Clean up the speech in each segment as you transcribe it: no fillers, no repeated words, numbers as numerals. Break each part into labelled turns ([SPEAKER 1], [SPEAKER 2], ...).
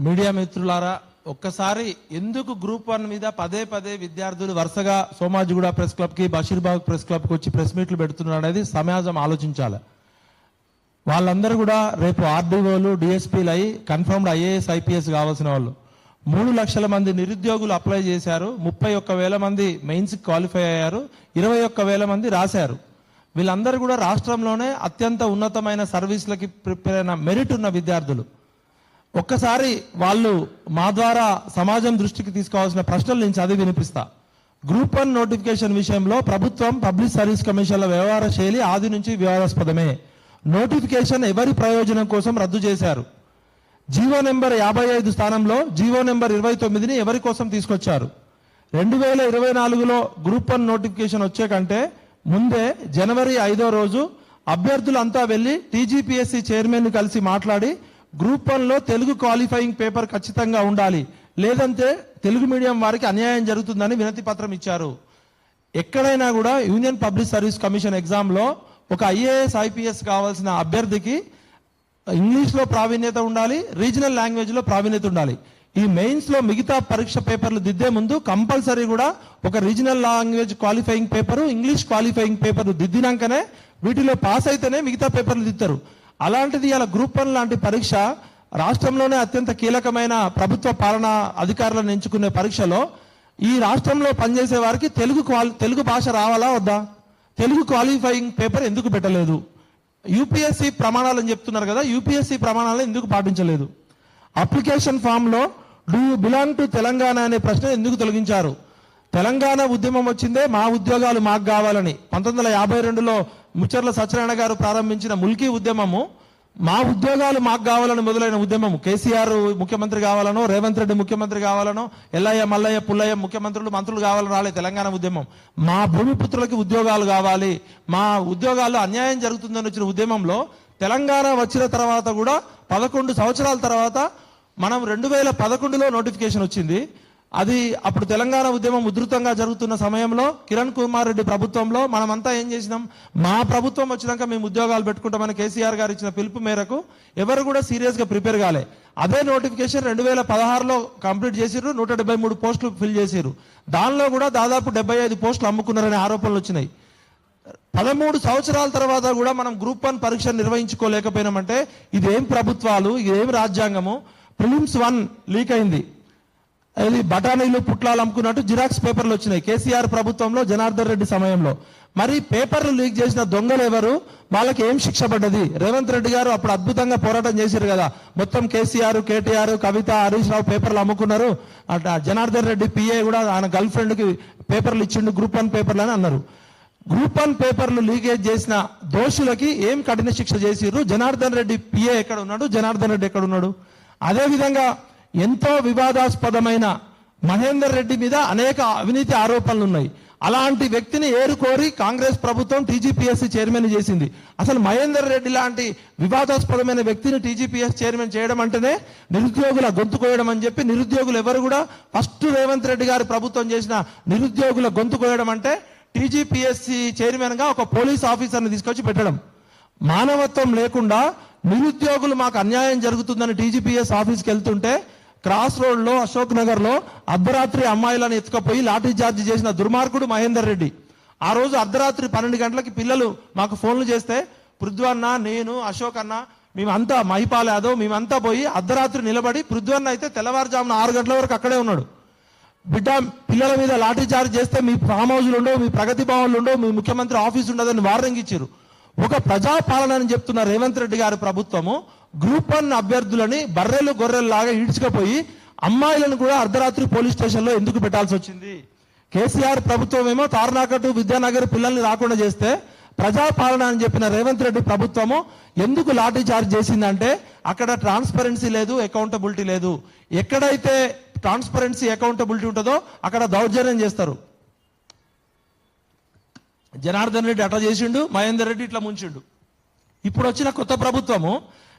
[SPEAKER 1] Media మిత్రులారా, ఒక్కసారి ఎందుకు గ్రూప్ 1 మీద పదే పదే విద్యార్థులు వరుసగా సోమాజిగూడ ప్రెస్ క్లబ్ కి, బషీర్బాగ్ ప్రెస్ క్లబ్ కి వచ్చి ప్రెస్ మీట్లు పెడుతున్నారు అనేది సమాజం ఆలోచించాలి. వాళ్ళందరూ కూడా రేపు ఆర్డీఓలు, డిఎస్పీలు అయి కన్ఫర్మ్డ్ ఐఏఎస్, ఐపీఎస్ కావాల్సిన వాళ్ళు. 3 లక్షల మంది నిరుద్యోగులు అప్లై చేశారు. 31,000 మంది మెయిన్స్ క్వాలిఫై అయ్యారు. 21,000 మంది రాశారు. వీళ్ళందరూ కూడా రాష్ట్రంలోనే అత్యంత ఉన్నతమైన సర్వీసులకి ప్రిపేర్ అయిన మెరిట్ ఉన్న విద్యార్థులు. ఒక్కసారి వాళ్ళు మా ద్వారా సమాజం దృష్టికి తీసుకోవాల్సిన ప్రశ్నలు నేను చదివి వినిపిస్తా. గ్రూప్ 1 నోటిఫికేషన్ విషయంలో ప్రభుత్వం పబ్లిక్ సర్వీస్ కమిషన్ల వ్యవహార శైలి ఆది నుంచి వివాదాస్పదమే. నోటిఫికేషన్ ఎవరి ప్రయోజనం కోసం రద్దు చేశారు? జీవో నెంబర్ 55 స్థానంలో జీవో నెంబర్ 29ని ఎవరి కోసం తీసుకొచ్చారు? 2024లో గ్రూప్ 1 నోటిఫికేషన్ వచ్చే కంటే ముందే జనవరి 5వ రోజు అభ్యర్థులంతా వెళ్లి టీజీపీఎస్సీ చైర్మన్ కలిసి మాట్లాడి గ్రూప్ 1లో తెలుగు క్వాలిఫైయింగ్ పేపర్ ఖచ్చితంగా ఉండాలి, లేదంటే తెలుగు మీడియం వారికి అన్యాయం జరుగుతుందని వినతి పత్రం ఇచ్చారు. ఎక్కడైనా కూడా యూనియన్ పబ్లిక్ సర్వీస్ కమిషన్ ఎగ్జామ్లో ఒక ఐఏఎస్, ఐపీఎస్ కావాల్సిన అభ్యర్థికి ఇంగ్లీష్లో ప్రావీణ్యత ఉండాలి, రీజనల్ లాంగ్వేజ్లో ప్రావీణ్యత ఉండాలి. ఈ మెయిన్స్ లో మిగతా పరీక్ష పేపర్లు దిద్దే ముందు కంపల్సరీ కూడా ఒక regional language qualifying paper, English qualifying paper దిద్దినాకనే వీటిలో పాస్ అయితేనే మిగతా పేపర్లు దిద్దారు. అలాంటిది ఇలా గ్రూప్ 1 లాంటి పరీక్ష రాష్ట్రంలోనే అత్యంత కీలకమైన ప్రభుత్వ పాలనా అధికారులను ఎంచుకునే పరీక్షలో ఈ రాష్ట్రంలో పనిచేసే వారికి తెలుగు భాష రావాలా వద్దా? తెలుగు క్వాలిఫైయింగ్ పేపర్ ఎందుకు పెట్టలేదు? యూపీఎస్సీ ప్రమాణాలని చెప్తున్నారు కదా, యూపీఎస్సీ ప్రమాణాలను ఎందుకు పాటించలేదు? అప్లికేషన్ ఫామ్ లో do you belong to Telangana అనే ప్రశ్న ఎందుకు తొలగించారు? తెలంగాణ ఉద్యమం వచ్చిందే మా ఉద్యోగాలు మాకు కావాలని 1952లో ముచ్చర్ల సత్యనారాయణ గారు ప్రారంభించిన ముల్కీ ఉద్యమము మా ఉద్యోగాలు మాకు కావాలని మొదలైన ఉద్యమము. కేసీఆర్ ముఖ్యమంత్రి కావాలనో, రేవంత్ రెడ్డి ముఖ్యమంత్రి కావాలనో, ఎల్లయ్య, మల్లయ్య, పుల్లయ్య ముఖ్యమంత్రులు, మంత్రులు కావాలని రాలే తెలంగాణ ఉద్యమం. మా భూమిపుత్రులకి ఉద్యోగాలు కావాలి, మా ఉద్యోగాల్లో అన్యాయం జరుగుతుందని వచ్చిన ఉద్యమంలో తెలంగాణ వచ్చిన తర్వాత కూడా 11 సంవత్సరాల తర్వాత మనం 2011లో నోటిఫికేషన్ వచ్చింది. అది అప్పుడు తెలంగాణ ఉద్యమం ఉధృతంగా జరుగుతున్న సమయంలో కిరణ్ కుమార్ రెడ్డి ప్రభుత్వంలో మనమంతా ఏం చేసినాం? మా ప్రభుత్వం వచ్చినాక మేము ఉద్యోగాలు పెట్టుకుంటామని కేసీఆర్ గారు ఇచ్చిన పిలుపు మేరకు ఎవరు కూడా సీరియస్ గా ప్రిపేర్ కాలే. అదే నోటిఫికేషన్ 2016లో కంప్లీట్ చేసిర్రు, 173 పోస్టులు ఫిల్ చేసిర్రు. దానిలో కూడా దాదాపు 75 పోస్టులు అమ్ముకున్నారనే ఆరోపణలు వచ్చినాయి. 13 సంవత్సరాల తర్వాత కూడా మనం గ్రూప్ 1 పరీక్ష నిర్వహించుకోలేకపోయినామంటే ఇదేం ప్రభుత్వాలు, ఇదేం రాజ్యాంగము? ప్రిలిమ్స్ 1 లీక్ అయింది. అది బఠానీలు, పుట్లాలు అమ్ముకున్నట్టు జిరాక్స్ పేపర్లు వచ్చినాయి కేసీఆర్ ప్రభుత్వంలో, జనార్దన్ రెడ్డి సమయంలో. మరి పేపర్లు లీక్ చేసిన దొంగలు ఎవరు? వాళ్ళకి ఏం శిక్ష పడ్డది? రేవంత్ రెడ్డి గారు అప్పుడు అద్భుతంగా పోరాటం చేశారు కదా, మొత్తం కేసీఆర్, కేటీఆర్, కవిత, హరీష్ రావు పేపర్లు అమ్ముకున్నారు. అట్లా జనార్దన్ రెడ్డి పిఏ కూడా ఆయన గర్ల్ ఫ్రెండ్ కి పేపర్లు ఇచ్చిండు, గ్రూప్ 1 పేపర్లు అని అన్నారు. గ్రూప్ 1 పేపర్లు లీకేజ్ చేసిన దోషులకి ఏం కఠిన శిక్ష చేసిర్రు? జనార్దన్ రెడ్డి పిఏ ఎక్కడ ఉన్నాడు? జనార్దన్ రెడ్డి ఎక్కడ ఉన్నాడు? అదేవిధంగా ఎంతో వివాదాస్పదమైన మహేందర్ రెడ్డి మీద అనేక అవినీతి ఆరోపణలు ఉన్నాయి. అలాంటి వ్యక్తిని ఏరుకోరి కాంగ్రెస్ ప్రభుత్వం టీజీపీఎస్సీ చైర్మన్ చేసింది. అసలు మహేందర్ రెడ్డి లాంటి వివాదాస్పదమైన వ్యక్తిని టీజీపీఎస్ చైర్మన్ చేయడం అంటేనే నిరుద్యోగుల గొంతు కోయడం అని చెప్పి, నిరుద్యోగులు ఎవరు కూడా ఫస్ట్ రేవంత్ రెడ్డి గారి ప్రభుత్వం చేసిన నిరుద్యోగుల గొంతు కోయడం అంటే టీజీపీఎస్సీ చైర్మన్ గా ఒక పోలీస్ ఆఫీసర్ని తీసుకొచ్చి పెట్టడం. మానవత్వం లేకుండా నిరుద్యోగులు మాకు అన్యాయం జరుగుతుందని టీజీపీఎస్ ఆఫీస్కి వెళ్తుంటే క్రాస్ రోడ్ లో, అశోక్ నగర్ లో అర్ధరాత్రి అమ్మాయిలను ఎత్తుకపోయి లాఠీ చార్జ్ చేసిన దుర్మార్గుడు మహేందర్ రెడ్డి. ఆ రోజు అర్ధరాత్రి 12 గంటలకి పిల్లలు మాకు ఫోన్లు చేస్తే పృథ్వన్న, నేను, అశోక్ అన్న, మేమంతా మహిపాల్ యాదవ్ మేమంతా పోయి అర్ధరాత్రి నిలబడి, పృథ్వన్న అయితే తెల్లవారుజామున 6 గంటల వరకు అక్కడే ఉన్నాడు. బిడ్డ, పిల్లల మీద లాఠీ చార్జ్ చేస్తే మీ ఫామ్ హౌస్లు ఉండవు, మీ ప్రగతి భవన్లు ఉండవు, మీ ముఖ్యమంత్రి ఆఫీస్ ఉండదని వార్నింగ్ ఇచ్చారు. ఒక ప్రజాపాలన అని చెప్తున్న రేవంత్ రెడ్డి గారి ప్రభుత్వము గ్రూప్ 1 అభ్యర్థులని బర్రెలు గొర్రెలు లాగా ఈడ్చుకపోయి అమ్మాయిలను కూడా అర్ధరాత్రి పోలీస్ స్టేషన్ లో ఎందుకు పెట్టాల్సి వచ్చింది? కేసీఆర్ ప్రభుత్వం ఏమో తార్నాకటు, విద్యానగర్ పిల్లల్ని రాకుండా చేస్తే, ప్రజాపాలన అని చెప్పిన రేవంత్ రెడ్డి ప్రభుత్వము ఎందుకు లాఠీ చార్జ్ చేసిందంటే అక్కడ ట్రాన్స్పరెన్సీ లేదు, అకౌంటబిలిటీ లేదు. ఎక్కడైతే ట్రాన్స్పరెన్సీ, అకౌంటబిలిటీ ఉంటుందో అక్కడ దౌర్జన్యం చేస్తారు. జనార్దన్ రెడ్డి అట్లా చేసిండు, మహేందర్ రెడ్డి ఇట్లా ముంచిండు. ఇప్పుడు వచ్చిన కొత్త ప్రభుత్వము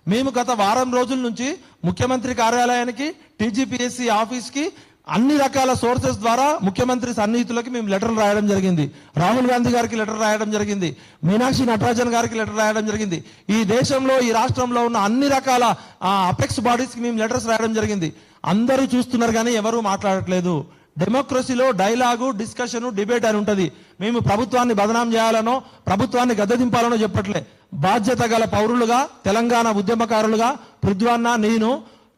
[SPEAKER 1] మేము గత వారం రోజుల నుంచి ముఖ్యమంత్రి కార్యాలయానికి, టీజీపీఎస్సీ ఆఫీస్కి అన్ని రకాల సోర్సెస్ ద్వారా ముఖ్యమంత్రి సన్నిహితులకి మేము లెటర్లు రాయడం జరిగింది. రాహుల్ గాంధీ గారికి లెటర్ రాయడం జరిగింది. మీనాక్షి నటరాజన్ గారికి లెటర్ రాయడం జరిగింది. ఈ దేశంలో ఈ రాష్ట్రంలో ఉన్న అన్ని రకాల అపెక్స్ బాడీస్కి మేము లెటర్స్ రాయడం జరిగింది. అందరూ చూస్తున్నారు కానీ ఎవరూ మాట్లాడట్లేదు. డెమోక్రసీలో డైలాగు, డిస్కషన్, డిబేట్ అని ఉంటుంది. మేము ప్రభుత్వాన్ని బదనాం చేయాలనో ప్రభుత్వాన్ని గద్దెదింపాలనో చెప్పట్లే. బాధ్యత గల పౌరులుగా, తెలంగాణ ఉద్యమకారులుగా పృథ్వన్న, నేను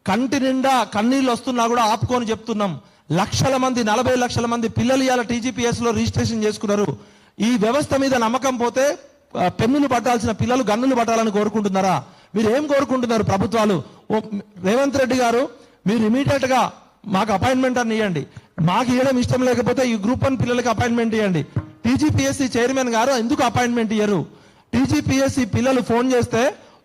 [SPEAKER 1] కంటి నిండా కన్నీళ్ళు వస్తున్నా కూడా ఆపుకొని చెప్తున్నాం. లక్షల మంది, 40 లక్షల మంది పిల్లలు ఇవాళ TGPS లో రిజిస్ట్రేషన్ చేసుకున్నారు. ఈ వ్యవస్థ మీద నమ్మకం పోతే పెన్నులు పట్టాల్సిన పిల్లలు గన్నులు పట్టాలని కోరుకుంటున్నారా? మీరు ఏం కోరుకుంటున్నారు ప్రభుత్వాలు? రేవంత్ రెడ్డి గారు, మీరు ఇమీడియట్ గా మాకు అపాయింట్మెంట్ అని ఇవ్వండి. మాకు ఇవ్వడం ఇష్టం లేకపోతే ఈ గ్రూప్ 1 పిల్లలకి అపాయింట్మెంట్ ఇవ్వండి. TGPSC చైర్మన్ గారు ఎందుకు అపాయింట్మెంట్ ఇయ్యరు? TGPSC పిల్లలు ఫోన్ చేస్తే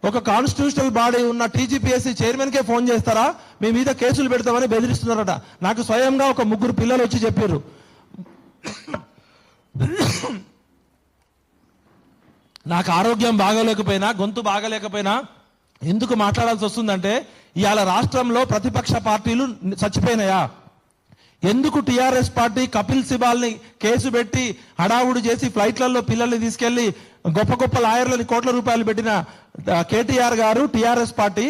[SPEAKER 1] ఒక కాన్స్టిట్యూషనల్ బాడీ ఉన్న TGPSC చైర్మన్ కే ఫోన్ చేస్తారా? మీ మీద కేసులు పెడతామని బెదిరిస్తున్నారట. నాకు స్వయంగా ఒక 3 పిల్లలు వచ్చి చెప్పారు. నాకు ఆరోగ్యం బాగోలేకపోయినా, గొంతు బాగలేకపోయినా ఎందుకు మాట్లాడాల్సి వస్తుందంటే, ఇవాళ రాష్ట్రంలో ప్రతిపక్ష పార్టీలు చచ్చిపోయినాయా? ఎందుకు టిఆర్ఎస్ పార్టీ కపిల్ సిబాల్ని కేసు పెట్టి హడావుడి చేసి ఫ్లైట్లలో పిల్లల్ని తీసుకెళ్లి గొప్ప గొప్ప లాయర్లని కోట్ల రూపాయలు పెట్టిన కేటీఆర్ గారు, టిఆర్ఎస్ పార్టీ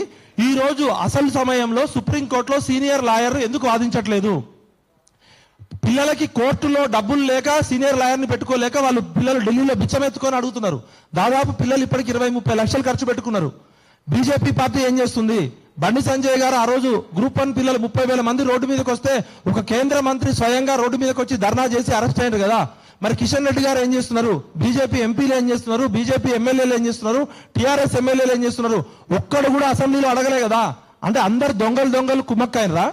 [SPEAKER 1] ఈ రోజు అసలు సమయంలో సుప్రీంకోర్టులో సీనియర్ లాయర్ ఎందుకు వాదించట్లేదు? పిల్లలకి కోర్టులో డబ్బులు లేక సీనియర్ లాయర్ని పెట్టుకోలేక వాళ్ళు పిల్లలు ఢిల్లీలో బిచ్చమెత్తుకొని అడుగుతున్నారు. దాదాపు పిల్లలు ఇప్పటికి 20-30 లక్షలు ఖర్చు పెట్టుకున్నారు. బీజేపీ పార్టీ ఏం చేస్తుంది? బండి సంజయ్ గారు ఆ రోజు గ్రూప్ 1 పిల్లలు 30,000 మంది రోడ్డు మీదకి వస్తే ఒక కేంద్ర మంత్రి స్వయంగా రోడ్డు మీదకి వచ్చి ధర్నా చేసి అరెస్ట్ అయ్యారు కదా. మరి కిషన్ రెడ్డి గారు ఏం చేస్తున్నారు? బీజేపీ ఎంపీలు ఏం చేస్తున్నారు? బీజేపీ ఎమ్మెల్యేలు ఏం చేస్తున్నారు? టీఆర్ఎస్ ఎమ్మెల్యేలు ఏం చేస్తున్నారు? ఒక్కడు కూడా అసెంబ్లీలో అడగలే కదా. అంటే అందరు దొంగలు కుమ్మక్కైనరా?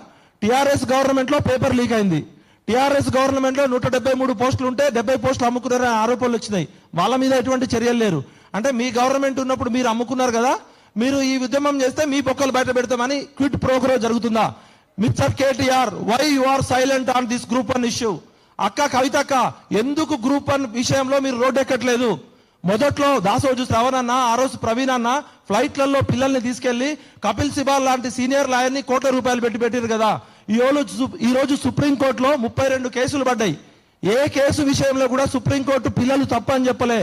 [SPEAKER 1] టీఆర్ఎస్ గవర్నమెంట్ లో పేపర్ లీక్ అయింది. టీఆర్ఎస్ గవర్నమెంట్ లో 173 పోస్టులు ఉంటే 70 పోస్టులు అమ్ముకున్నారని ఆరోపణలు వచ్చినాయి. వాళ్ళ మీద ఎటువంటి చర్యలు లేరు. అంటే మీ గవర్నమెంట్ ఉన్నప్పుడు మీరు అమ్ముకున్నారు కదా, మీరు ఈ ఉద్యమం చేస్తే మీ బొక్కలు బయట పెడతామని క్విట్ ప్రోగ్రో జరుగుతుందా? Mister KTR, why you are silent on this group 1 issue? అక్క కవితక్క, ఎందుకు గ్రూప్ 1 విషయంలో మీరు రోడ్డు ఎక్కట్లేదు? మొదట్లో దాసోజు శ్రవణ్ అన్న, ఆ రోజు ప్రవీణ్ అన్న ఫ్లైట్లలో పిల్లల్ని తీసుకెళ్లి కపిల్ సిబాల్ లాంటి సీనియర్ లాయర్ని కోట్ల రూపాయలు పెట్టారు కదా. ఈ రోజు సుప్రీంకోర్టులో 32 కేసులు పడ్డాయి. ఏ కేసు విషయంలో కూడా సుప్రీంకోర్టు పిల్లలు తప్ప అని చెప్పలే,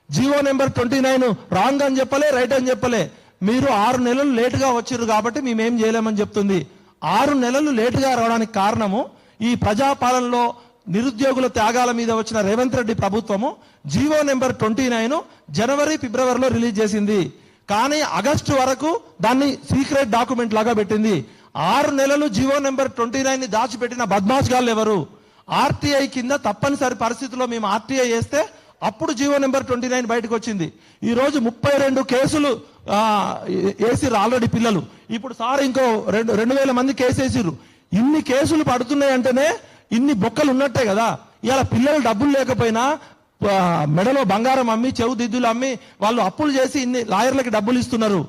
[SPEAKER 1] జీవో నెంబర్ 29 రాంగ్ అని చెప్పలే, రైట్ అని చెప్పలే. మీరు 6 నెలలు లేటుగా వచ్చారు కాబట్టి మేమేం చేయలేమని చెప్తుంది. 6 నెలలు లేటుగా రావడానికి కారణము ఈ ప్రజాపాలనలో నిరుద్యోగుల త్యాగాల మీద వచ్చిన రేవంత్ రెడ్డి ప్రభుత్వము జీవో నెంబర్ 29 జనవరి, ఫిబ్రవరిలో రిలీజ్ చేసింది. కానీ ఆగస్టు వరకు దాన్ని సీక్రెట్ డాక్యుమెంట్ లాగా పెట్టింది. 6 నెలలు జీవో నెంబర్ 29 దాచిపెట్టిన బద్మాష్ గాళ్ళు ఎవరు? ఆర్టీఐ కింద తప్పనిసరి పరిస్థితుల్లో మేము ఆర్టీఐ వేస్తే అప్పుడు జీవో నెంబర్ 29 బయటకు వచ్చింది. ఈ రోజు 32 కేసులు వేసిర్రు ఆల్రెడీ పిల్లలు. ఇప్పుడు సార్ ఇంకో 2,000 మంది కేసు వేసిర్రు. ఇన్ని కేసులు పడుతున్నాయంటేనే ఇన్ని బొక్కలు ఉన్నట్టే కదా. ఇవాళ పిల్లలు డబ్బులు లేకపోయినా మెడలో బంగారం అమ్మి, చెవు దిద్దులు అమ్మి వాళ్ళు అప్పులు చేసి ఇన్ని లాయర్లకి డబ్బులు ఇస్తున్నారు.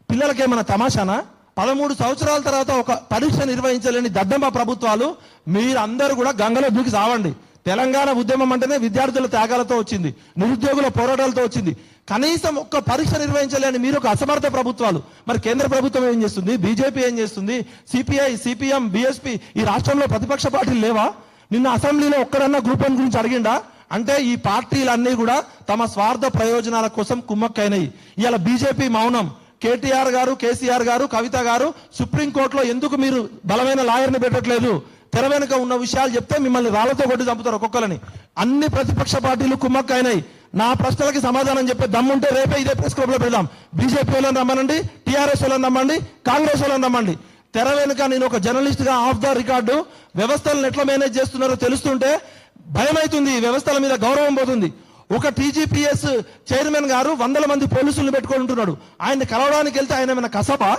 [SPEAKER 1] పిల్లలకేమన్నా తమాషానా? 13 సంవత్సరాల తర్వాత ఒక పరీక్ష నిర్వహించలేని దద్దమ్మ ప్రభుత్వాలు. మీరందరూ కూడా గంగలో దూకి సావండి. తెలంగాణ ఉద్యమం అంటేనే విద్యార్థుల త్యాగాలతో వచ్చింది, నిరుద్యోగుల పోరాటాలతో వచ్చింది. కనీసం ఒక్క పరీక్ష నిర్వహించలేని మీరు ఒక అసమర్థ ప్రభుత్వాలు. మరి కేంద్ర ప్రభుత్వం ఏం చేస్తుంది? బీజేపీ ఏం చేస్తుంది? సిపిఐ, సిపిఎం, బీఎస్పీ ఈ రాష్ట్రంలో ప్రతిపక్ష పార్టీలు లేవా? నిన్న అసెంబ్లీలో ఒక్కడన్నా గ్రూప్ 1 గురించి అడిగిండా? అంటే ఈ పార్టీలన్నీ కూడా తమ స్వార్థ ప్రయోజనాల కోసం కుమ్మక్కైనాయి. ఇవాళ బీజేపీ మౌనం. కేటీఆర్ గారు, కేసీఆర్ గారు, కవిత గారు సుప్రీంకోర్టులో ఎందుకు మీరు బలమైన లాయర్ని పెట్టట్లేదు? తెర వెనుక ఉన్న విషయాలు చెప్తే మిమ్మల్ని రాళ్లతో కొట్టి చంపుతారు ఒక్కొక్కరిని. అన్ని ప్రతిపక్ష పార్టీలు కుమ్మక్కైనాయి. నా ప్రశ్నలకి సమాధానం చెప్పే దమ్ముంటే రేపే ఇదే ప్రెస్ క్లబ్ లో పెడదాం. బీజేపీ వాళ్ళని రమ్మనండి, టీఆర్ఎస్ వాళ్ళని రమ్మండి, కాంగ్రెస్ వాళ్ళని రమ్మండి. తెర వెనుక నేను ఒక జర్నలిస్ట్ గా ఆఫ్ ద రికార్డు వ్యవస్థలను ఎట్లా మేనేజ్ చేస్తున్నారో తెలుస్తుంటే భయం అవుతుంది. వ్యవస్థల మీద గౌరవం పోతుంది. ఒక TGPS చైర్మన్ గారు 100 మంది పోలీసులను పెట్టుకొని ఉంటున్నాడు. ఆయన్ని కలవడానికి వెళ్తే ఆయన ఏమైనా కసబా?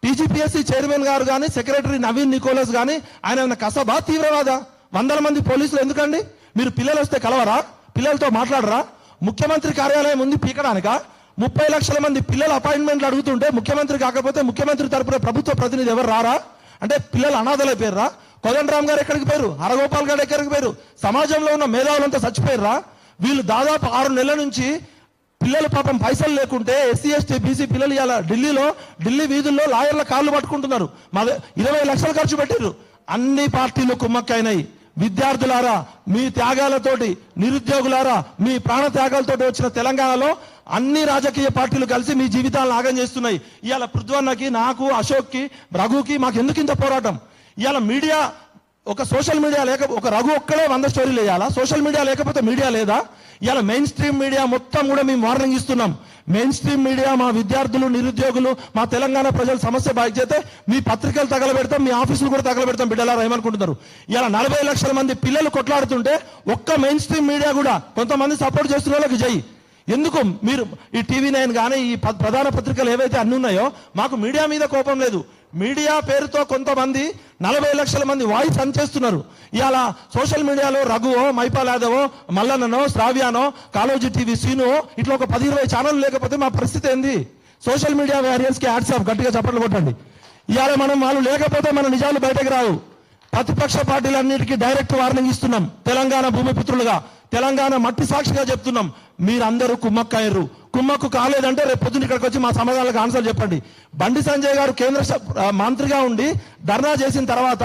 [SPEAKER 1] TGPSC చైర్మన్ గారు కానీ, సెక్రటరీ నవీన్ నికోలస్ కానీ ఆయన ఏమైనా కసబా, తీవ్రవాదా? 100 మంది పోలీసులు ఎందుకండి? మీరు పిల్లలు వస్తే కలవరా? పిల్లలతో మాట్లాడరా? ముఖ్యమంత్రి కార్యాలయం ఉంది పీకడానికా? 30 లక్షల మంది పిల్లల అపాయింట్మెంట్లు అడుగుతుంటే ముఖ్యమంత్రి కాకపోతే ముఖ్యమంత్రి తరపున ప్రభుత్వ ప్రతినిధి ఎవరు రారా? అంటే పిల్లలు అనాథలైపోయారా? కోదండరామ్ గారు ఎక్కడికి పోయారు? హరగోపాల్ గారు ఎక్కడికి పోయారు? సమాజంలో ఉన్న మేధావులంతా చచ్చిపోయారా? వీళ్ళు దాదాపు 6 నెలల నుంచి పిల్లలు పాపం పైసలు లేకుంటే SC ST BC పిల్లలు ఇలా ఢిల్లీ వీధుల్లో లాయర్ల కాళ్ళు పట్టుకుంటున్నారు. 20 లక్షలు ఖర్చు పెట్టారు. అన్ని పార్టీలు కుమ్మక్కైనాయి. విద్యార్థులారా, మీ త్యాగాలతోటి, నిరుద్యోగులారా, మీ ప్రాణ త్యాగాలతోటి వచ్చిన తెలంగాణలో అన్ని రాజకీయ పార్టీలు కలిసి మీ జీవితాలను ఆగం చేస్తున్నాయి. ఇవాళ పృథ్వన్నకి, నాకు, అశోక్కి, రఘుకి మాకు ఎందుకు ఇంత పోరాటం? ఇవాళ మీడియా, ఒక సోషల్ మీడియా ఒక రఘు ఒక్కడే 100 స్టోరీలు వేయాలా? సోషల్ మీడియా లేకపోతే మీడియా లేదా? ఇవాళ మెయిన్ స్ట్రీమ్ మీడియా మొత్తం కూడా మేము వార్నింగ్ ఇస్తున్నాం. మెయిన్ స్ట్రీమ్ మీడియా మా విద్యార్థులు, నిరుద్యోగులు, మా తెలంగాణ ప్రజల సమస్య బాధ్యతే. మీ పత్రికలు తగలబెడతాం, మీ ఆఫీసులు కూడా తగలబెడతాం. బిడ్డలారా ఏమనుకుంటున్నారు? ఇలా 40 లక్షల మంది పిల్లలు కొట్లాడుతుంటే ఒక్క మెయిన్ స్ట్రీమ్ మీడియా కూడా కొంతమంది సపోర్ట్ చేస్తున్న వాళ్ళకి జై. ఎందుకు మీరు ఈ TV9 కానీ ఈ ప్రధాన పత్రికలు ఏవైతే అన్ని ఉన్నాయో, మాకు మీడియా మీద కోపం లేదు. మీడియా పేరుతో కొంతమంది 40 లక్షల మంది వాయిస్ చేస్తున్నారు. ఇవాళ సోషల్ మీడియాలో రఘువో, మైపాల్ యాదవో, మల్లన్ననో, శ్రావ్యానో, కాలోజీ టీవీ సీను ఇట్లా ఒక 10-20 ఛానల్ లేకపోతే మా పరిస్థితి ఏంది? సోషల్ మీడియా వారియర్స్ కి హ్యాట్స్ ఆఫ్, గట్టిగా చప్పట్లు కొట్టండి. ఇవాళ వాళ్ళు లేకపోతే మన నిజాలు బయటకు రావు. ప్రతిపక్ష పార్టీలన్నిటికీ డైరెక్ట్ వార్నింగ్ ఇస్తున్నాం. తెలంగాణ భూమిపుత్రులుగా, తెలంగాణ మట్టి సాక్షిగా చెప్తున్నాం, మీరందరూ కుమ్మక్కయ్యారు. కుమ్మక్కు కాలేదంటే రేపు పొద్దున్న ఇక్కడికి వచ్చి మా సమాధానాలకు ఆన్సర్ చెప్పండి. బండి సంజయ్ గారు కేంద్ర మంత్రిగా ఉండి ధర్నా చేసిన తర్వాత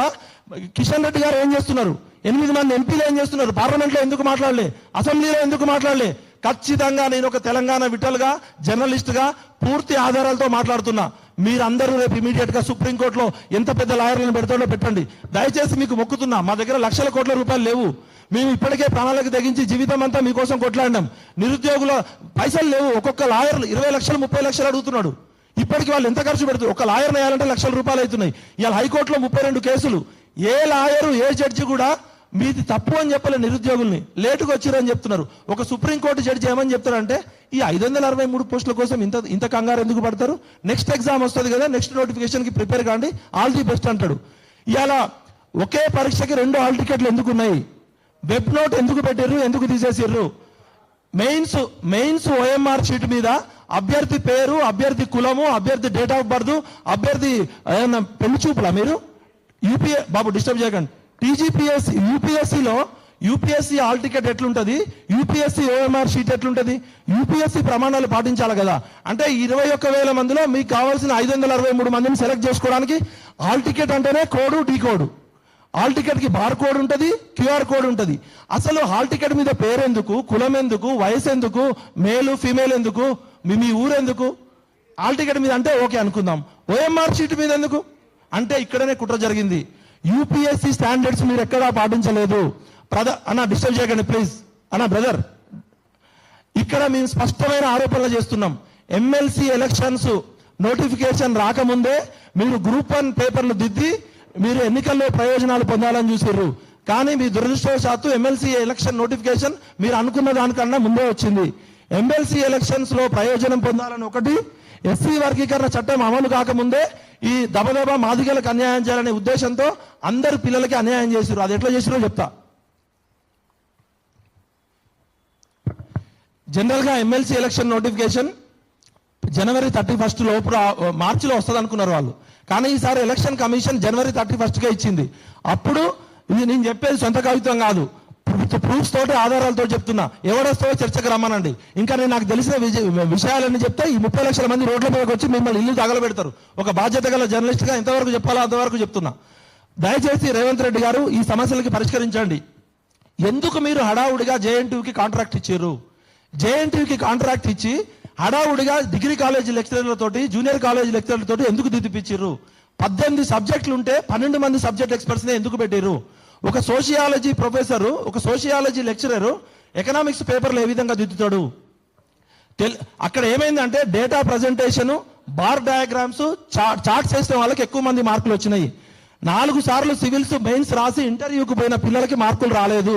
[SPEAKER 1] కిషన్ రెడ్డి గారు ఏం చేస్తున్నారు? 8 మంది ఎంపీలు ఏం చేస్తున్నారు? పార్లమెంట్ లో ఎందుకు మాట్లాడలే? అసెంబ్లీలో ఎందుకు మాట్లాడలే? ఖచ్చితంగా నేను ఒక తెలంగాణ విటల్గా, జర్నలిస్ట్ గా పూర్తి ఆధారాలతో మాట్లాడుతున్నా. మీరందరూ రేపు ఇమీడియట్ గా సుప్రీంకోర్టులో ఎంత పెద్ద లాయర్లను పెడతాడో పెట్టండి. దయచేసి మీకు మొక్కుతున్నా, మా దగ్గర లక్షల కోట్ల రూపాయలు లేవు. మేము ఇప్పటికే ప్రాణాలకు తెగించి జీవితం అంతా మీకోసం కొట్లాడినాం. నిరుద్యోగుల పైసలు లేవు. ఒక్కొక్క లాయర్ 20 లక్షలు 30 లక్షలు అడుగుతున్నాడు. ఇప్పటికి వాళ్ళు ఎంత ఖర్చు పెడుతున్నారు? ఒక లాయర్ వేయాలంటే లక్షల రూపాయలు అవుతున్నాయి. ఇవాళ హైకోర్టులో 32 కేసులు. ఏ లాయరు, ఏ జడ్జి కూడా మీది తప్పు అని చెప్పలే. నిరుద్యోగుల్ని లేటుగా వచ్చిరని చెప్తున్నారు. ఒక సుప్రీంకోర్టు జడ్జి ఏమని చెప్తారంటే, ఈ 563 పోస్టుల కోసం ఇంత కంగారు ఎందుకు పడతారు? నెక్స్ట్ ఎగ్జామ్ వస్తుంది కదా, నెక్స్ట్ నోటిఫికేషన్ కి ప్రిపేర్ కాండి, ఆల్ ది బెస్ట్ అంటాడు. ఇవాళ ఒకే పరీక్షకి 2 హాల్ టికెట్లు ఎందుకు ఉన్నాయి? వెబ్ నోట్ ఎందుకు పెట్టారు? ఎందుకు తీసేసారు? మెయిన్స్ OMR షీట్ మీద అభ్యర్థి పేరు, అభ్యర్థి కులము, అభ్యర్థి డేట్ ఆఫ్ బర్త్, అభ్యర్థి పెళ్లి చూపులా? మీరు యూపీఏ బాబు డిస్టర్బ్ చేయకండి. TGPSC, UPSCలో UPSC హాల్ టికెట్ ఎట్లుంటది? UPSC OMR షీట్ ఎట్లుంటది? UPSC ప్రమాణాలు పాటించాలి కదా. అంటే 21,000 మందిలో మీకు కావాల్సిన 563 మందిని సెలెక్ట్ చేసుకోవడానికి హాల్ టికెట్ అంటేనే code, decode. Hall ticket కి బార్ కోడ్ ఉంటది, QR కోడ్ ఉంటది. అసలు హాల్ టికెట్ మీద పేరెందుకు, కులం ఎందుకు, వయసు ఎందుకు, మేలు ఫీమేల్ ఎందుకు, మీ ఊరెందుకు? హాల్ టికెట్ మీద అంటే ఓకే అనుకుందాం, OMR షీట్ మీద ఎందుకు అంటే ఇక్కడనే కుట్ర జరిగింది. UPSC స్టాండర్డ్స్ మీరు ఎక్కడా పాటించలేదు. అన్న డిస్టర్బ్ చేయకండి ప్లీజ్. అన్న బ్రదర్, ఇక్కడ మేము స్పష్టమైన ఆరోపణలు చేస్తున్నాం. MLC ఎలక్షన్స్ నోటిఫికేషన్ రాకముందే మీరు గ్రూప్ 1 పేపర్లు దిద్ది మీరు ఎన్నికల్లో ప్రయోజనాలు పొందాలని చూసారు. కానీ మీ దురదృష్టవశాత్తు MLC ఎలక్షన్ నోటిఫికేషన్ మీరు అనుకున్న దానికన్నా ముందే వచ్చింది. MLC ఎలక్షన్స్ లో ప్రయోజనం పొందాలని ఒకటి, SC వర్గీకరణ చట్టం అమలు కాకముందే ఈ దబదబా మాదిగలకు అన్యాయం చేయాలనే ఉద్దేశంతో అందరు పిల్లలకి అన్యాయం చేశారు. అది ఎట్లా చేసిరో చెప్తా. జనరల్ గా MLC ఎలక్షన్ నోటిఫికేషన్ జనవరి 31 లోపు మార్చిలో వస్తుంది అనుకున్నారు వాళ్ళు. కానీ ఈసారి ఎలక్షన్ కమిషన్ జనవరి 31 కే ఇచ్చింది. అప్పుడు ఇది నేను చెప్పేది సొంత కవిత్వం కాదు, ప్రూఫ్స్ తోటి, ఆధారాలతో చెప్తున్నా. ఎవడొస్తో చర్చకు రమ్మనండి. ఇంకా నేను నాకు తెలిసిన విషయాలన్నీ చెప్తే ఈ 30 లక్షల మంది రోడ్ల మీదకి వచ్చి మిమ్మల్ని ఇల్లు తగలబెడతారు. ఒక బాధ్యత గల జర్నలిస్ట్ గా ఎంతవరకు చెప్పాలో అంతవరకు చెప్తున్నా. దయచేసి రేవంత్ రెడ్డి గారు ఈ సమస్యలకి పరిష్కరించండి. ఎందుకు మీరు హడావుడిగా JNTUకి కాంట్రాక్ట్ ఇచ్చారు? JNTUకి కాంట్రాక్ట్ ఇచ్చి హడావుడిగా డిగ్రీ కాలేజీ లెక్చరర్లతోటి, జూనియర్ కాలేజీ లెక్చరర్లతోటి ఎందుకు దిద్దిపించారు? 18 సబ్జెక్టులు ఉంటే 12 మంది సబ్జెక్ట్ ఎక్స్పర్ట్స్ నే ఎందుకు పెట్టారు? ఒక సోషియాలజీ ప్రొఫెసర్, ఒక సోషియాలజీ లెక్చరర్ ఎకనామిక్స్ పేపర్లు ఏ విధంగా దిద్దుతాడు? అక్కడ ఏమైందంటే data presentation, bar diagrams, charts వేసిన వాళ్ళకి ఎక్కువ మంది మార్కులు వచ్చినాయి. 4 సార్లు సివిల్స్ మెయిన్స్ రాసి ఇంటర్వ్యూకి పోయిన పిల్లలకి మార్కులు రాలేదు.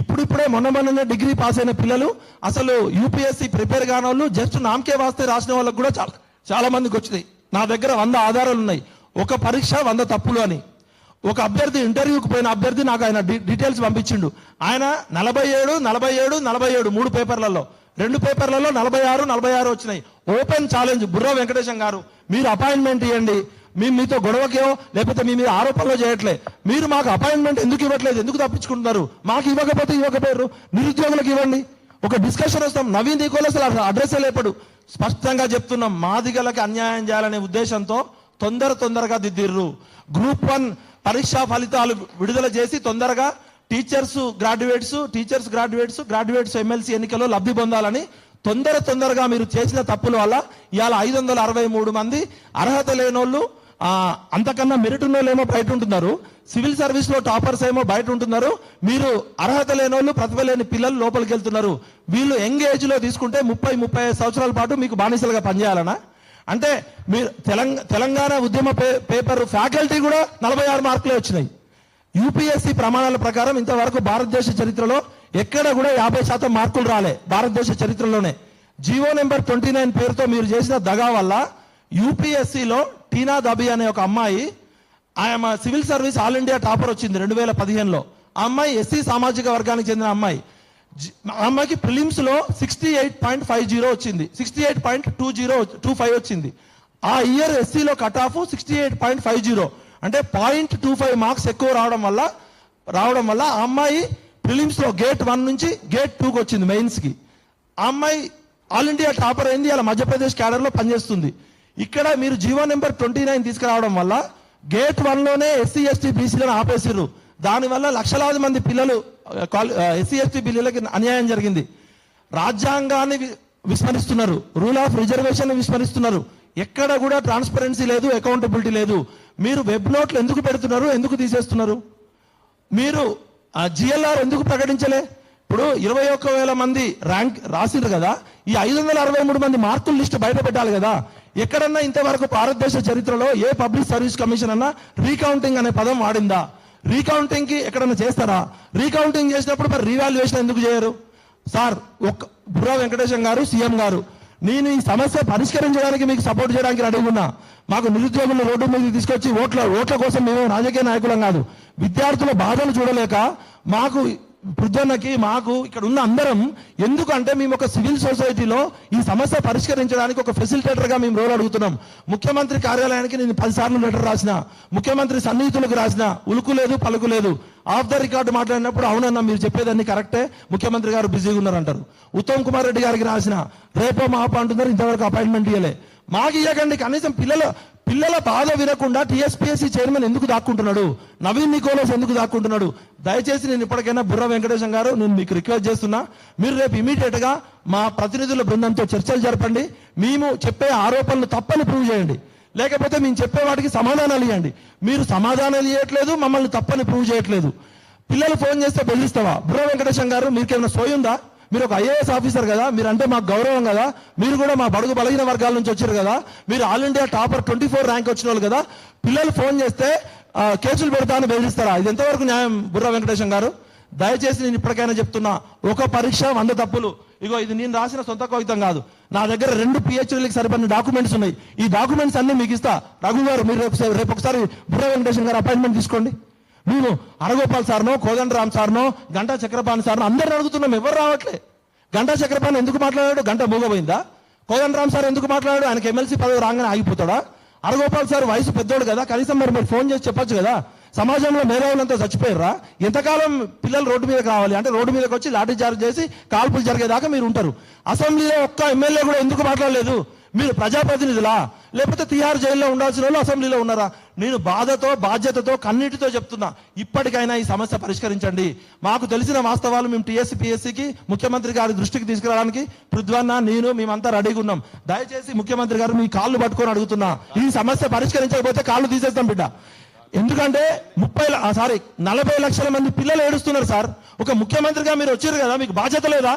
[SPEAKER 1] ఇప్పుడిప్పుడే మొన్ననే డిగ్రీ పాస్ అయిన పిల్లలు, అసలు UPSC ప్రిపేర్ కాని వాళ్ళు, జస్ట్ నామకే వాస్తే రాసిన వాళ్ళకి కూడా చాలా మందికి వచ్చినాయి. నా దగ్గర 100 ఆధారాలు ఉన్నాయి. ఒక పరీక్ష 100 తప్పులు అని. ఒక అభ్యర్థి ఇంటర్వ్యూకి పోయిన అభ్యర్థి నాకు ఆయన డీటెయిల్స్ పంపించిండు. ఆయన 47, 47, 47 3 పేపర్లలో, 2 పేపర్లలో 46 వచ్చినాయి. ఓపెన్ ఛాలెంజ్ బుర్రా వెంకటేశం గారు, మీరు అపాయింట్మెంట్ ఇవ్వండి. మేము మీతో గొడవకేమో లేకపోతే మీ మీద ఆరోపణలు చేయట్లే. మీరు మాకు అపాయింట్మెంట్ ఎందుకు ఇవ్వట్లేదు? ఎందుకు తప్పించుకుంటున్నారు? మాకు ఇవ్వకపోతే ఇవ్వకపోయారు, నిరుద్యోగులకు ఇవ్వండి, ఒక డిస్కషన్ వస్తాం. నవీన్ దీకోలు అసలు అడ్రస్ లేపడు. స్పష్టంగా చెప్తున్నాం, మాదిగలకి అన్యాయం చేయాలనే ఉద్దేశంతో తొందరగా దిద్దిర్రు. గ్రూప్ 1 పరీక్షా ఫలితాలు విడుదల చేసి తొందరగా టీచర్స్ గ్రాడ్యుయేట్స్ ఎమ్మెల్సీ ఎన్నికల్లో లబ్ధి పొందాలని తొందరగా మీరు చేసిన తప్పుల వల్ల ఇవాళ 563 మంది అర్హత లేనోళ్ళు, అంతకన్నా మెరిట్ ఉన్నోళ్ళు ఏమో బయట ఉంటున్నారు, సివిల్ సర్వీస్ లో టాపర్స్ ఏమో బయట ఉంటున్నారు, మీరు అర్హత లేనోళ్ళు, ప్రతిభ లేని పిల్లలు లోపలికి వెళ్తున్నారు. వీళ్ళు యంగ్ ఏజ్ లో తీసుకుంటే 30-35 సంవత్సరాల పాటు మీకు బానిసలుగా పనిచేయాలనా? అంటే మీరు తెలంగాణ ఉద్యమ పేపర్ ఫ్యాకల్టీ కూడా 46 మార్కులే వచ్చినాయి. యూపీఎస్సీ ప్రమాణాల ప్రకారం ఇంతవరకు భారతదేశ చరిత్రలో ఎక్కడ కూడా 50% మార్కులు రాలే, భారతదేశ చరిత్రలోనే. జీవో నెంబర్ 29 పేరుతో మీరు చేసిన దగా వల్ల యూపీఎస్సీలో టీనా దబి అనే ఒక అమ్మాయి, ఆమె civil service all India topper వచ్చింది 2015లో. ఆ అమ్మాయి ఎస్సీ సామాజిక వర్గానికి చెందిన అమ్మాయి. ఆ అమ్మాయికి ప్రిలిమ్స్ లో 68.50 వచ్చింది, 68.25 వచ్చింది. ఆ ఇయర్ ఎస్సీలో కట్ ఆఫ్ 68.50, అంటే 0.25 మార్క్స్ ఎక్కువ రావడం వల్ల ఆ అమ్మాయి ప్రిలిమ్స్ లో గేట్ 1 నుంచి గేట్ 2కి వచ్చింది మెయిన్స్ కి. ఆ అమ్మాయి ఆల్ ఇండియా టాపర్ అయింది, అలా మధ్యప్రదేశ్ క్యాడర్ లో పనిచేస్తుంది. ఇక్కడ మీరు జీవో నెంబర్ 29 తీసుకురావడం వల్ల గేట్ 1లోనే ఎస్సీ ఎస్టీ బీసీలను ఆపేసిర్రు. దానివల్ల లక్షలాది మంది పిల్లలు ఎస్సీ ఎస్టీ పిల్లలకి అన్యాయం జరిగింది. రాజ్యాంగాన్ని విస్మరిస్తున్నారు, రూల్ ఆఫ్ రిజర్వేషన్ విస్మరిస్తున్నారు. ఎక్కడ కూడా ట్రాన్స్పరెన్సీ లేదు, అకౌంటబిలిటీ లేదు. మీరు వెబ్ నోట్లు ఎందుకు పెడుతున్నారు, ఎందుకు తీసేస్తున్నారు? మీరు జిఎల్ఆర్ ఎందుకు ప్రకటించలే? ఇప్పుడు 21,000 మంది ర్యాంక్ రాసిరు కదా, ఈ 563 మంది మార్కుల లిస్ట్ బయట పెట్టాలి కదా. ఎక్కడన్నా ఇంతవరకు భారతదేశ చరిత్రలో ఏ పబ్లిక్ సర్వీస్ కమిషన్ అన్నా రీకౌంటింగ్ అనే పదం వాడిందా? రీకౌంటింగ్ కి ఎక్కడన్నా చేస్తారా? రీకౌంటింగ్ చేసినప్పుడు మరి రీవాల్యుయేషన్ ఎందుకు చేయరు? సార్, బుర్రా వెంకటేశం గారు, సీఎం గారు, నేను ఈ సమస్య పరిష్కరించడానికి మీకు సపోర్ట్ చేయడానికి రెడీగా ఉన్నా. మాకు నిరుద్యోగులు రోడ్డు మీద తీసుకొచ్చి ఓట్ల కోసం మేము రాజకీయ నాయకులం కాదు. విద్యార్థుల బాధలు చూడలేక మాకు ఇక్కడ ఉన్న అందరం, ఎందుకంటే మేము ఒక సివిల్ సొసైటీలో ఈ సమస్య పరిష్కరించడానికి ఒక ఫెసిలిటేటర్ గా మేము రోల్ అడుగుతున్నాం. ముఖ్యమంత్రి కార్యాలయానికి నేను 10 సార్లు లెటర్ రాసిన, ముఖ్యమంత్రి సన్నిహితులకు రాసిన, ఉలుకు లేదు పలుకు లేదు. ఆఫ్ ద రికార్డు మాట్లాడినప్పుడు అవునన్నా మీరు చెప్పేదాన్ని కరెక్టే, ముఖ్యమంత్రి గారు బిజీగా ఉన్నారంటారు. ఉత్తమ్ కుమార్ రెడ్డి గారికి రాసిన, రేపో మాపో అంటున్నారు, ఇంతవరకు అపాయింట్మెంట్ ఇవ్వలే. మాకు ఇవ్వకండి. కనీసం పిల్లల బాధ వినకుండా టీఎస్పీఎస్సీ చైర్మన్ ఎందుకు దాక్కుంటున్నాడు? నవీన్ నికోలస్ ఎందుకు దాక్కుంటున్నాడు? దయచేసి నేను ఇప్పటికైనా బుర్రా వెంకటేశం గారు, నేను మీకు రిక్వెస్ట్ చేస్తున్నా, మీరు రేపు ఇమీడియట్ గా మా ప్రతినిధుల బృందంతో చర్చలు జరపండి. మేము చెప్పే ఆరోపణలు తప్పని ప్రూవ్ చేయండి, లేకపోతే మేము చెప్పే వాటికి సమాధానాలు ఇవ్వండి. మీరు సమాధానాలు ఇవ్వట్లేదు, మమ్మల్ని తప్పని ప్రూవ్ చేయట్లేదు. పిల్లలు ఫోన్ చేస్తే బెదిరిస్తావా? బుర్రా వెంకటేశం గారు, మీకేమైనా సోయుందా? మీరు ఒక ఐఏఎస్ ఆఫీసర్ కదా, మీరంటే మాకు గౌరవం కదా, మీరు కూడా మా బడుగు బలహీన వర్గాల నుంచి వచ్చారు కదా, మీరు ఆల్ ఇండియా టాపర్ 24 ర్యాంక్ వచ్చిన వాళ్ళు కదా, పిల్లలు ఫోన్ చేస్తే కేసులు పెడతాను బెదిరిస్తారా? ఇది ఎంతవరకు న్యాయం బుర్రా వెంకటేశం గారు? దయచేసి నేను ఇప్పటికైనా చెప్తున్నా, ఒక పరీక్ష 100 తప్పులు. ఇగో ఇది నేను రాసిన సొంత కాగితం కాదు, నా దగ్గర 2 PhDలకు సరిపడిన డాక్యుమెంట్స్ ఉన్నాయి. ఈ డాక్యుమెంట్స్ అన్ని మీకు ఇస్తా. రఘు గారు, మీరు రేపు ఒకసారి బుర్రా వెంకటేశం గారు అపాయింట్మెంట్ తీసుకోండి. మేము అరగోపాల్ సార్నో, కోదండరామ్ సార్నో, గంటా చక్రపాణి సార్నో అందరిని అడుగుతున్నాం, ఎవరు రావట్లే. గంటా చక్రపాణి ఎందుకు మాట్లాడాడు? గంట మూగపోయిందా? కోదండరామ్ సార్ ఎందుకు మాట్లాడాడు? ఆయనకి ఎమ్మెల్సీ పదవి రాగానే ఆగిపోతాడా? అరగోపాల్ సార్ వయసు పెద్దోడు కదా, కనీసం మీరు ఫోన్ చేసి చెప్పొచ్చు కదా. సమాజంలో మేధావులంతా చచ్చిపోయారా? ఎంతకాలం పిల్లలు రోడ్డు మీదకి రావాలి? అంటే రోడ్డు మీదకి వచ్చి లాఠీ చార్జ్ చేసి కాల్పులు జరిగేదాకా మీరు ఉంటారు. అసెంబ్లీలో ఒక్క ఎమ్మెల్యే కూడా ఎందుకు మాట్లాడలేదు? మీరు ప్రజాప్రతినిధులా, లేకపోతే తిహార్ జైల్లో ఉండాల్సిన వాళ్ళు అసెంబ్లీలో ఉన్నారా? నేను బాధతో, బాధ్యతతో, కన్నీటితో చెప్తున్నా, ఇప్పటికైనా ఈ సమస్య పరిష్కరించండి. మాకు తెలిసిన వాస్తవాలు మేము టీఎస్పీఎస్సీకి, ముఖ్యమంత్రి గారి దృష్టికి తీసుకురావడానికి పృథ్వన్న, మేమంతా రెడీగా ఉన్నాం. దయచేసి ముఖ్యమంత్రి గారు మీ కాళ్ళు పట్టుకొని అడుగుతున్నా, ఈ సమస్య పరిష్కరించకపోతే కాళ్ళు తీసేస్తాం బిడ్డ. ఎందుకంటే 40 లక్షల మంది పిల్లలు ఏడుస్తున్నారు సార్. ఒక ముఖ్యమంత్రిగా మీరు వచ్చారు కదా, మీకు బాధ్యత లేదా?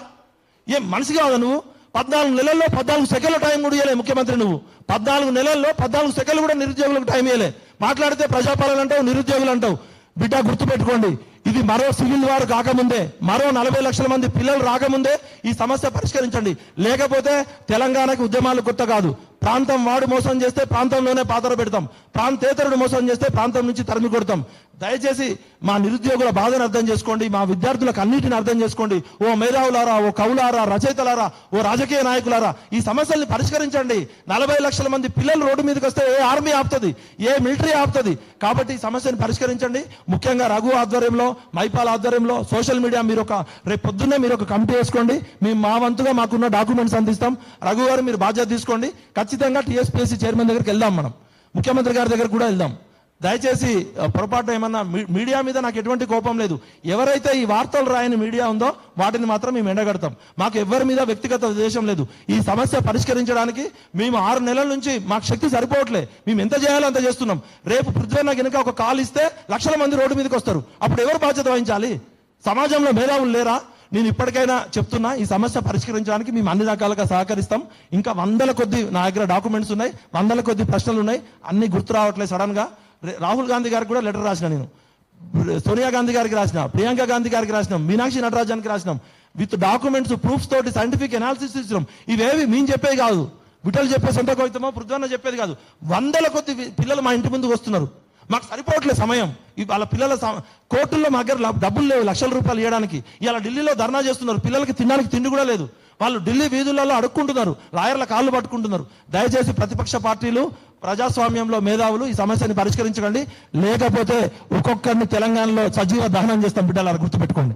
[SPEAKER 1] ఏం మనిషి కాదా నువ్వు? 14 నెలల్లో 14 సెకండ్ల టైం కూడా ఇవ్వలే ముఖ్యమంత్రి నువ్వు. 14 నెలల్లో 14 సెకండ్లు కూడా నిరుద్యోగులకు టైం ఇవ్వలే. మాట్లాడితే ప్రజాపాలన అంటావు, నిరుద్యోగులు అంటావు. బిడ్డ గుర్తుపెట్టుకోండి, ఇది మరో సివిల్ వార్ కాకముందే, మరో 40 లక్షల మంది పిల్లలు రాకముందే ఈ సమస్య పరిష్కరించండి. లేకపోతే తెలంగాణకి ఉద్యమాలు కొత్త కాదు. ప్రాంతం వాడు మోసం చేస్తే ప్రాంతంలోనే పాతర పెడతాం, ప్రాంతేతరుడు మోసం చేస్తే ప్రాంతం నుంచి తరిమి కొడతాం. దయచేసి మా నిరుద్యోగుల బాధను అర్థం చేసుకోండి, మా విద్యార్థులకు అన్నిటిని అర్థం చేసుకోండి. ఓ మేధావులారా, ఓ కవులారా, రచయితలారా, ఓ రాజకీయ నాయకులారా, ఈ సమస్యల్ని పరిష్కరించండి. 40 లక్షల మంది పిల్లలు రోడ్డు మీదకి వస్తే ఏ ఆర్మీ ఆపుతుంది? ఏ మిలిటరీ ఆపుతుంది? కాబట్టి ఈ సమస్యను పరిష్కరించండి. ముఖ్యంగా రఘు ఆధ్వర్యంలో, మైపాల్ ఆధ్వర్యంలో, సోషల్ మీడియా రేపు పొద్దున్నే మీరు ఒక కమిటీ వేసుకోండి. మేము మా వంతుగా మాకున్న డాక్యుమెంట్స్ అందిస్తాం. రఘు గారు మీరు బాధ్యత తీసుకోండి. ఖచ్చితంగా టీఎస్పీఎస్సీ చైర్మన్ దగ్గరికి వెళ్దాం. ముఖ్యమంత్రి గారి దగ్గర కూడా వెళ్దాం. దయచేసి పొరపాటు ఏమన్నా మీడియా మీద నాకు ఎటువంటి కోపం లేదు. ఎవరైతే ఈ వార్తలు రాయని మీడియా ఉందో వాటిని మాత్రం మేము ఎండగడతాం. మాకు ఎవరి మీద వ్యక్తిగత ఉద్దేశం లేదు. ఈ సమస్య పరిష్కరించడానికి మేము 6 నెలల నుంచి మాకు శక్తి సరిపోవట్లే. మేము ఎంత చేయాలో అంత చేస్తున్నాం. రేపు పృథ్వీన్న కనుక ఒక కాల్ ఇస్తే లక్షల మంది రోడ్డు మీదకి వస్తారు. అప్పుడు ఎవరు బాధ్యత వహించాలి? సమాజంలో మేధావులు లేరా? నేను ఇప్పటికైనా చెప్తున్నా, ఈ సమస్య పరిష్కరించడానికి మేము అన్ని రకాలుగా సహకరిస్తాం. ఇంకా 100ల కొద్ది నా దగ్గర డాక్యుమెంట్స్ ఉన్నాయి, 100ల కొద్ది ప్రశ్నలు ఉన్నాయి. అన్ని గుర్తు రావట్లేదు సడన్ గా. రాహుల్ గాంధీ గారికి కూడా లెటర్ రాసిన, నేను సోనియా గాంధీ గారికి రాసిన, ప్రియాంక గాంధీ గారికి రాసినాం, మీనాక్షి నటరాజన్కి రాసినాం. విత్ డాక్యుమెంట్స్ ప్రూఫ్స్ తోటి సైంటిఫిక్ అనాలిసిస్ ఇచ్చినాం. ఇవేవి మేము చెప్పేవి కాదు, విఠల్ చెప్పే సొంత కవితమో పృథ్వన్న చెప్పేది కాదు. 100ల కొద్ది పిల్లలు మా ఇంటి ముందుకు వస్తున్నారు. మాకు సరిపోవట్లేదు సమయం. వాళ్ళ పిల్లల కోర్టుల్లో మా దగ్గర డబ్బులు లేవు లక్షల రూపాయలు ఇవ్వడానికి. ఇలా ఢిల్లీలో ధర్నా చేస్తున్నారు. పిల్లలకి తినడానికి తిండి కూడా లేదు. వాళ్ళు ఢిల్లీ వీధులలో అడుక్కుంటున్నారు, లాయర్ల కాళ్ళు పట్టుకుంటున్నారు. దయచేసి ప్రతిపక్ష పార్టీలు, ప్రజాస్వామ్యంలో మేధావులు ఈ సమస్యని పరిష్కరించకండి. లేకపోతే ఒక్కొక్కరిని తెలంగాణలో సజీవ దహనం చేస్తాం బిడ్డలారా, గుర్తుపెట్టుకోండి.